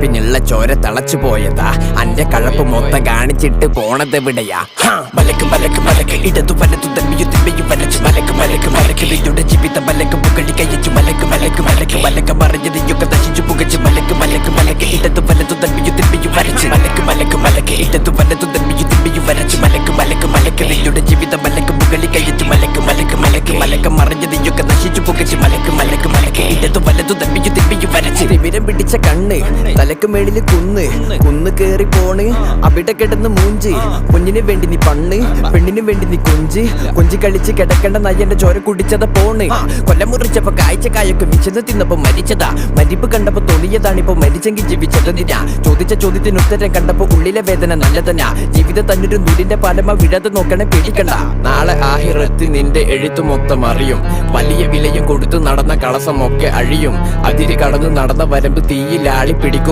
കലപ്പിനുള്ള ചോര തളച്ചു പോയതാ. അന്റെ കഴപ്പ് മൊത്തം കാണിച്ചിട്ട് പോണതെവിടെയാ? മലക്ക് മലക്ക് മലക്ക് ഇടതു വലതു തമ്മിയും തിമ്മയും വലച്ചു മലക്ക് മലക്ക് മലക്ക് നിങ്ങളുടെ ജീവിതം മലക്ക് പുകടി കയച്ചു മലക്ക് മലക്ക് മലക്ക് മലക്ക് മറിഞ്ഞതിയൊക്കെ നശിച്ചു പുകച്ചു മലക്ക് മലക്ക് മലക്ക് ഇടതു വലതു തമ്മിയും തിമ്മയും വരച്ച് മലക്ക് മലക്ക് മലക്ക് ഇടതു വലതു തമ്മിയും തിമ്മയും വരച്ച് മലക്ക് മലക്ക് മലക്ക് നിങ്ങളുടെ ജീവിതം മലക്ക് പുകടി കയച്ചു മലക്ക് മലക്ക് മലക്ക് മലക്ക് മറിഞ്ഞതിയൊക്കെ നശിച്ചു പുകച്ചു മലക്ക് മലക്ക് മലക്ക് ഇടതു വലതു തമ്മിയും തിമ്മയും വരച്ച് തിമിരം പിടിച്ച കണ്ണ് തലക്ക് മേളില് കുന്ന് കേറി പോണ് അവിടെ കിടന്ന് മൂഞ്ചി കുഞ്ഞിന് വേണ്ടി നീ പണ്ണ് പെണ്ണിന് വേണ്ടി നീ കൊഞ്ചി കളിച്ച് കിടക്കേണ്ട നയ്യന്റെ ചോര കുടിച്ചത പോണ് കൊല്ലം മുറിച്ചപ്പോ കായൊക്കെ വിശന്ന് തിന്നപ്പോ മരിച്ചതാ മരിപ്പ് കണ്ടപ്പോ തോന്നിയതാണിപ്പോ മരിച്ചെങ്കിൽ ജീവിച്ചതെന്തിനാ ചോദിച്ച ചോദ്യത്തിന് ഉത്തരം കണ്ടപ്പോ ഉള്ളിലെ വേദന നല്ലതനാ ജീവിതം തന്നൊരു നൂലിന്റെ പാലമ വിഴാതെ നോക്കണേ പേടിക്കണ്ട നാളെ ആഹിറത്ത് നിന്റെ എഴുത്തു മൊത്തം അറിയും വലിയ വിലയും കൊടുത്തു നടന്ന കളസമൊക്കെ അഴിയും അതിര് കടന്നു നടന്ന വരമ്പ് തീയിൽ ആളി പിടിക്കും